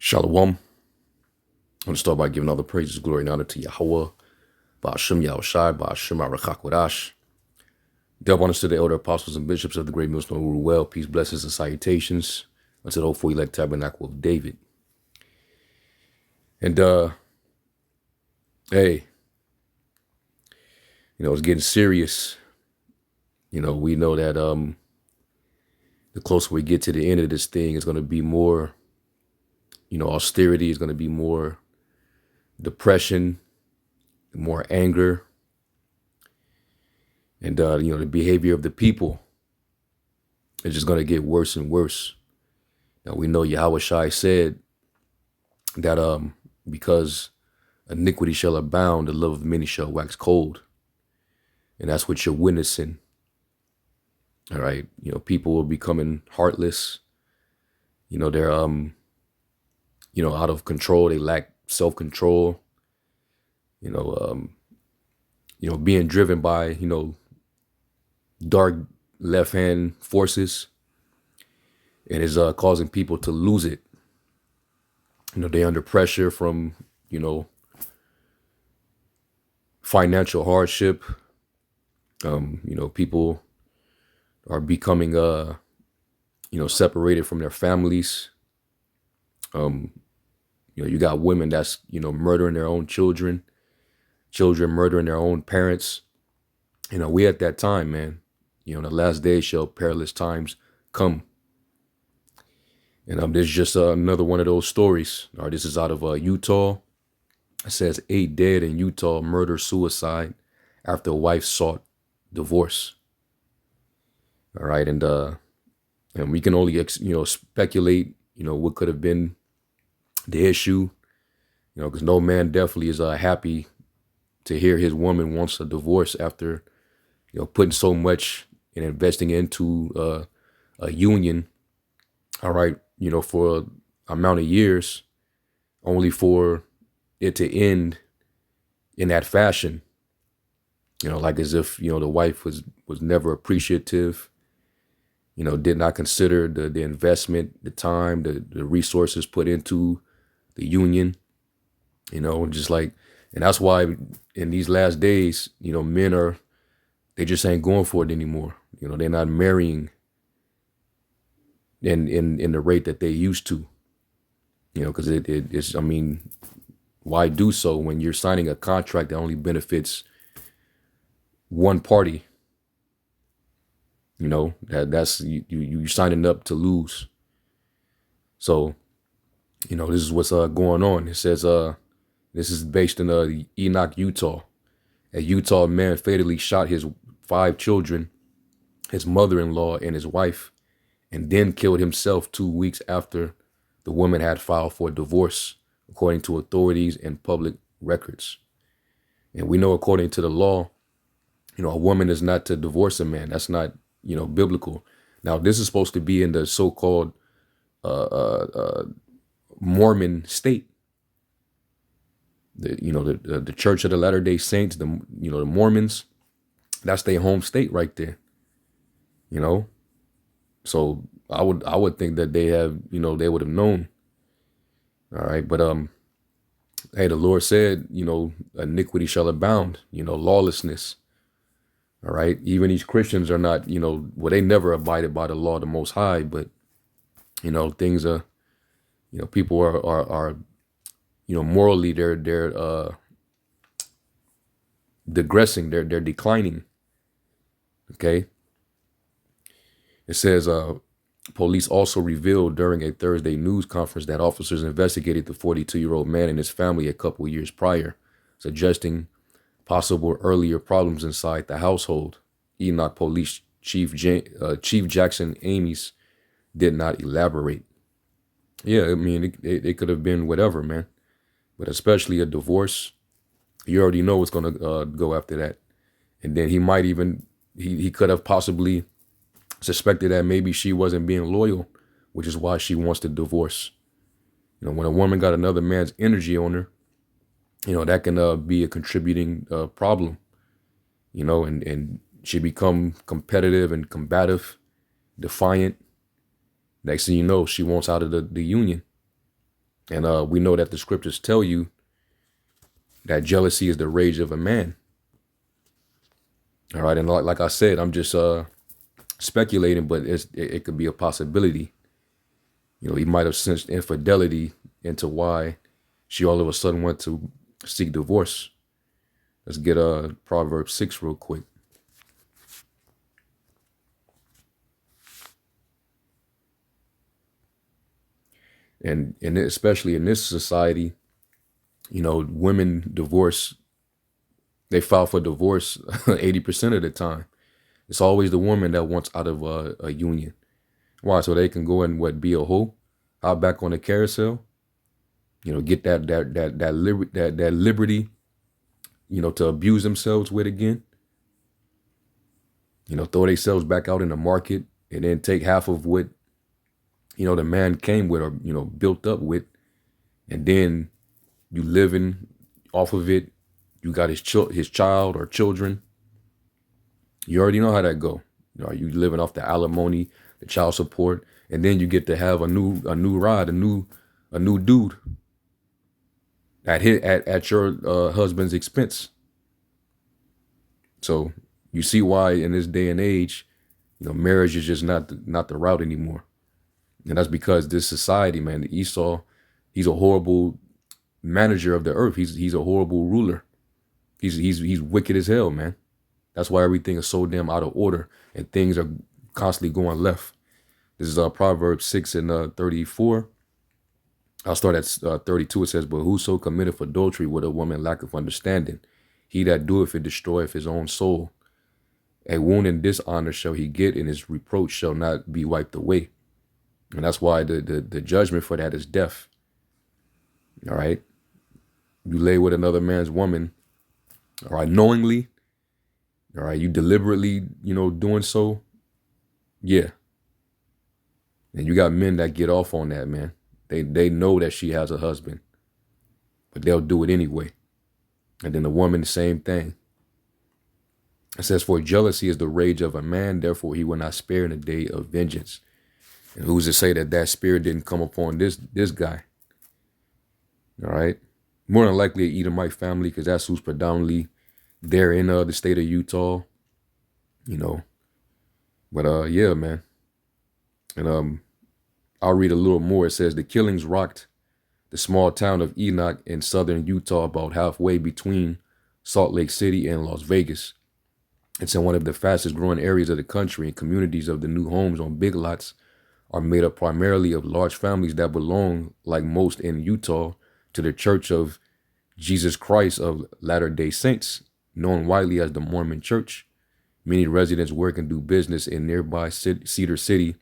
Shalom. I want to start by giving all the praises, glory, and honor to Yahweh, Ba'ashem Yahushai, Ba'ashem Arachakwadash. Double honors to the elder apostles and bishops of the great millstone who rule well. Peace, blessings, and salutations unto the hopeful elect tabernacle of David. And, hey, it's getting serious. We know that the closer we get to the end of this thing, it's going to be more, austerity, is going to be more depression, more anger, and the behavior of the people is just going to get worse and worse. Now we know Yahweh Shai said that because iniquity shall abound, the love of many shall wax cold, and that's what you're witnessing. All right, people are becoming heartless. They're out of control. They lack self-control. Being driven by dark left-hand forces, and is causing people to lose it. They're under pressure from financial hardship. People are becoming separated from their families. You got women that's murdering their own children murdering their own parents. We at that time, man. The last days shall perilous times come. And this is just another one of those stories. All right, this is out of Utah. It says 8 dead in Utah murder-suicide after a wife sought divorce. All right, and we can only speculate what could have been the issue, because no man definitely is happy to hear his woman wants a divorce after putting so much and investing into a union. All right, for an amount of years, only for it to end in that fashion. Like as if the wife was never appreciative. Did not consider the investment, the time, the resources put into the union. Just like, and that's why in these last days, men they just ain't going for it anymore. They're not marrying in the rate that they used to. Because it's, why do so when you're signing a contract that only benefits one party? That's you signing up to lose. So, this is what's going on. It says this is based in Enoch, Utah. A Utah man fatally shot his 5 children, his mother-in-law, and his wife, and then killed himself 2 weeks after the woman had filed for divorce, according to authorities and public records. And we know, according to the law, a woman is not to divorce a man. That's not biblical. Now, this is supposed to be in the so-called Mormon state. The Church of the Latter-day Saints, the Mormons, that's their home state right there. So I would think that they have, they would have known. All right, but hey, the Lord said, iniquity shall abound, lawlessness. All right, even these Christians are not, they never abided by the law of the Most High, but things are, people are morally they're digressing, they're declining. Okay. It says police also revealed during a Thursday news conference that officers investigated the 42-year-old man and his family a couple of years prior, suggesting possible earlier problems inside the household. Enoch Police Chief Jackson Ames did not elaborate. Yeah, it could have been whatever, man. But especially a divorce, you already know what's going to go after that. And then he might even, he could have possibly suspected that maybe she wasn't being loyal, which is why she wants to divorce. When a woman got another man's energy on her, that can be a contributing problem, and she become competitive and combative, defiant. Next thing you know, she wants out of the union. And we know that the scriptures tell you that jealousy is the rage of a man. All right. And like I said, I'm just speculating, but it could be a possibility. You know, he might have sensed infidelity into why she all of a sudden went to seek divorce. Let's get Proverbs 6 real quick. And especially in this society, you know, women divorce, they file for divorce 80% of the time. It's always the woman that wants out of a union. Why? So they can go and be a hoe, out back on the carousel, you know, get that liberty, you know, to abuse themselves with again, you know, throw themselves back out in the market and then take half of what, you know, the man came with or, you know, built up with, and then you living off of it. You got his child or children. You already know how that go. You know, you living off the alimony, the child support, and then you get to have a new ride, a new dude at your husband's expense. So you see why in this day and age, you know, marriage is just not the route anymore. And that's because this society, man, Esau, he's a horrible manager of the earth. He's a horrible ruler. He's wicked as hell, man. That's why everything is so damn out of order and things are constantly going left. This is Proverbs 6 and 34. I'll start at 32. It says, "But whoso committeth adultery with a woman lacketh understanding. He that doeth it destroyeth his own soul. A wound and dishonor shall he get, and his reproach shall not be wiped away." And that's why the judgment for that is death. All right. You lay with another man's woman, all right, knowingly, all right, you deliberately, you know, doing so. Yeah. And you got men that get off on that, man. They know that she has a husband, but they'll do it anyway. And then the woman, the same thing. It says, "For jealousy is the rage of a man, therefore he will not spare in the day of vengeance." And who's to say that spirit didn't come upon this guy? All right. More than likely an Edomite family, because that's who's predominantly there in the state of Utah, you know. But yeah, man. And I'll read a little more. It says, "The killings rocked the small town of Enoch in southern Utah, about halfway between Salt Lake City and Las Vegas. It's in one of the fastest growing areas of the country, and communities of the new homes on big lots are made up primarily of large families that belong, like most in Utah, to the Church of Jesus Christ of Latter-day Saints, known widely as the Mormon Church. Many residents work and do business in nearby Cedar City,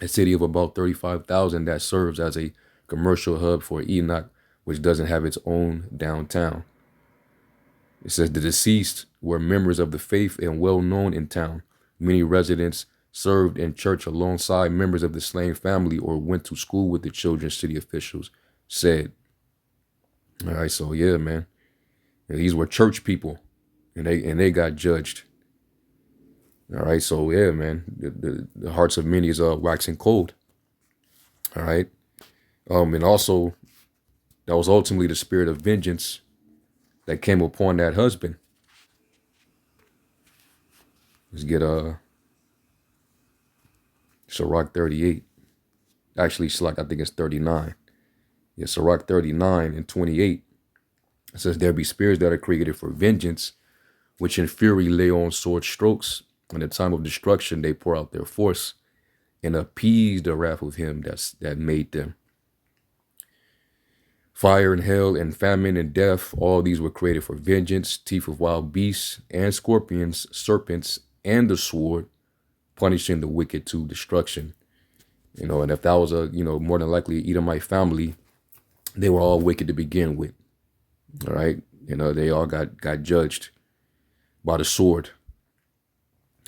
a city of about 35,000 that serves as a commercial hub for Enoch, which doesn't have its own downtown." It says the deceased were members of the faith and well known in town. Many residents served in church alongside members of the slain family or went to school with the children, city officials said. All right, so yeah, man. And these were church people, and they got judged. All right, so yeah, man. The hearts of many is waxing cold. All right. And also that was ultimately the spirit of vengeance that came upon that husband. Let's get Sirach 38. Actually, Sirach, I think it's 39. Yeah, Sirach 39 and 28. It says, "There be spirits that are created for vengeance, which in fury lay on sword strokes. In the time of destruction, they pour out their force and appease the wrath of him that made them. Fire and hell and famine and death, all these were created for vengeance. Teeth of wild beasts and scorpions, serpents, and the sword, punishing the wicked to destruction." You know, and if that was more than likely Edomite family, they were all wicked to begin with. All right. You know, they all got judged by the sword.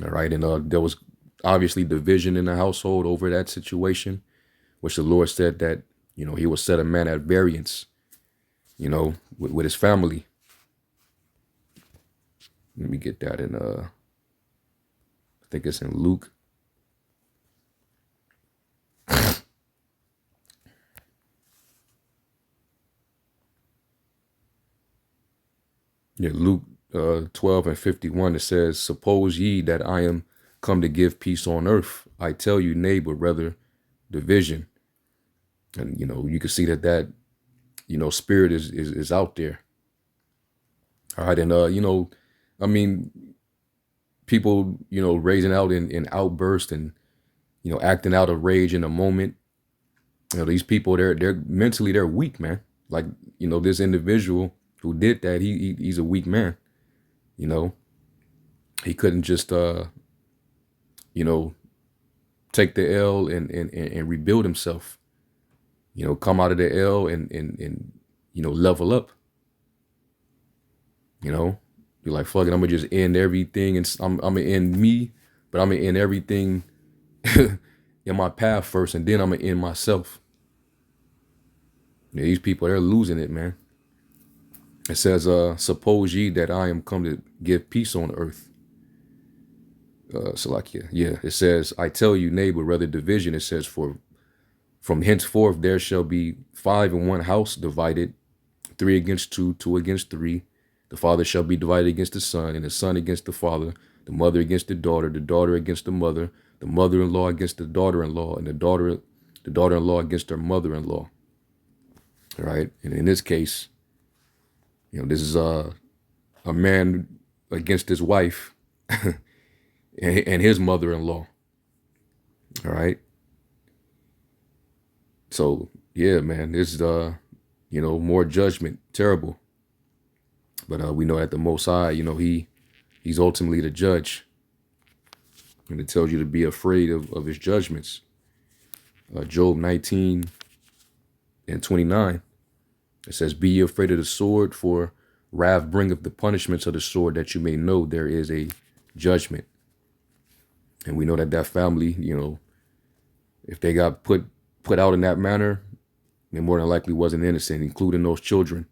All right. And there was obviously division in the household over that situation, which the Lord said that, you know, he will set a man at variance, you know, with his family. Let me get that in, I think it's in Luke. Yeah, Luke 12:51, it says, suppose ye that I am come to give peace on earth. I tell you, nay, but rather division. And, you can see that, spirit is out there. All right. And, I mean, people, raising out in outbursts and, acting out of rage in a moment. These people, they're mentally, they're weak, man. Like, this individual who did that, he's a weak man. You know, he couldn't just, you know, take the L and rebuild himself. Come out of the L and level up. Be like, fuck it, I'm gonna just end everything, and I'm gonna end me, but I'm gonna end everything in my path first, and then I'm gonna end myself. These people, they're losing it, man. It says, suppose ye that I am come to give peace on earth. So like, yeah, it says, I tell you, nay, but rather division. It says, for from henceforth there shall be 5 in one house divided, 3 against 2, 2 against 3. The father shall be divided against the son, and the son against the father, the mother against the daughter against the mother-in-law against the daughter-in-law, and the daughter-in-law against her mother-in-law. All right. And in this case, this is a man against his wife and his mother-in-law. All right. So yeah, man, this is more judgment, terrible. But we know that the Most High, he's ultimately the judge, and it tells you to be afraid of his judgments. Job 19:29, it says, "Be ye afraid of the sword, for wrath bringeth the punishments of the sword, that you may know there is a judgment." And we know that family, if they got put out in that manner, they more than likely wasn't innocent, including those children.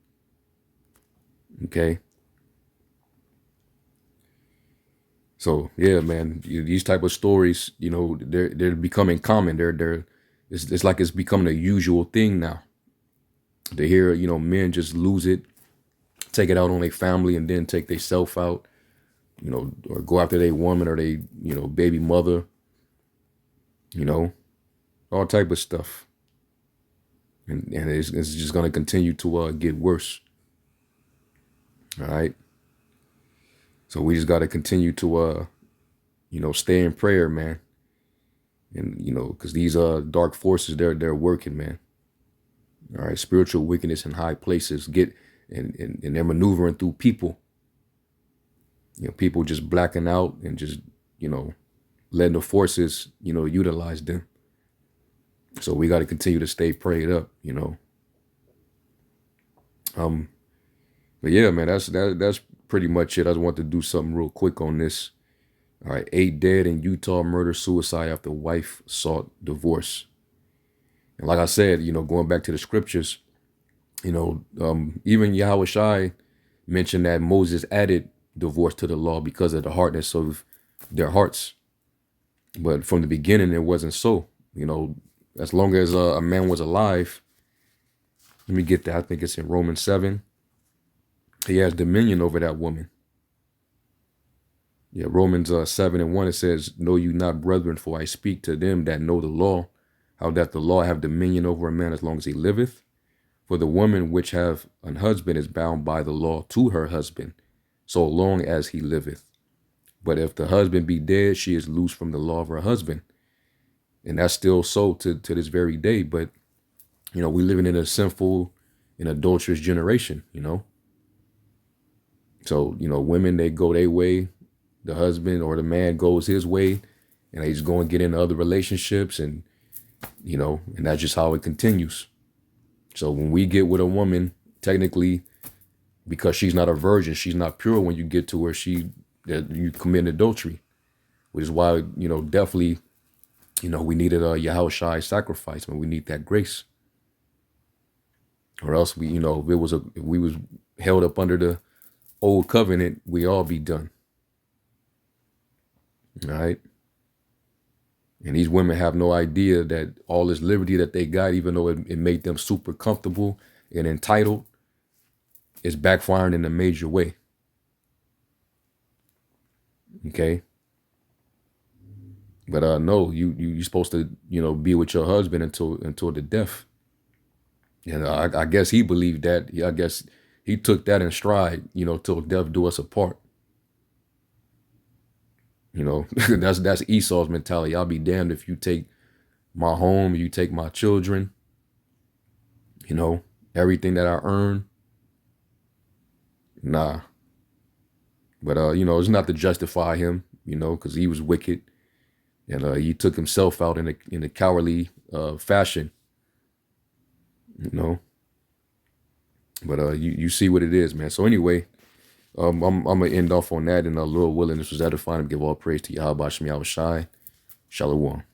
Okay. So yeah, man, these type of stories, they're becoming common. It's like it's becoming a usual thing now. To hear, men just lose it, take it out on their family, and then take themselves out, or go after their woman or they, baby mother, all type of stuff. And it's just gonna continue to get worse. All right. So we just got to continue to, stay in prayer, man. And, because these dark forces, they're working, man. All right. Spiritual wickedness in high places and they're maneuvering through people. People just blacking out and just, letting the forces, utilize them. So we got to continue to stay prayed up, But yeah, man, that's pretty much it. I just want to do something real quick on this. All right, 8 dead in Utah murder-suicide after wife sought divorce. And like I said, going back to the scriptures, even Yahweh Shai mentioned that Moses added divorce to the law because of the hardness of their hearts. But from the beginning, it wasn't so. As long as a man was alive, let me get that. I think it's in Romans 7. He has dominion over that woman. Yeah, Romans 7:1, it says, "Know you not, brethren, for I speak to them that know the law, how that the law have dominion over a man as long as he liveth. For the woman which have an husband is bound by the law to her husband, so long as he liveth. But if the husband be dead, she is loose from the law of her husband." And that's still so to this very day. But, we living in a sinful and adulterous generation, So, women, they go their way, the husband or the man goes his way, and they just go and get into other relationships, and, and that's just how it continues. So when we get with a woman, technically, because she's not a virgin, she's not pure when you get to her, you commit adultery, which is why, definitely, we needed a Yahweh Shai sacrifice, and we need that grace. Or else if we was held up under the old covenant, we all be done. All right. And these women have no idea that all this liberty that they got, even though it made them super comfortable and entitled, is backfiring in a major way. Okay. But no, you supposed to, be with your husband until the death. And I guess he believed that. I guess he took that in stride, till death do us apart. That's Esau's mentality. I'll be damned if you take my home, you take my children, you know, everything that I earn. Nah. But it's not to justify him, because he was wicked and he took himself out in a cowardly fashion, you know. But you see what it is, man. So anyway, I'm gonna end off on that, and Lord willing, this was edifying. Give all praise to Yahweh Shem Yahweh Shai. Shalom.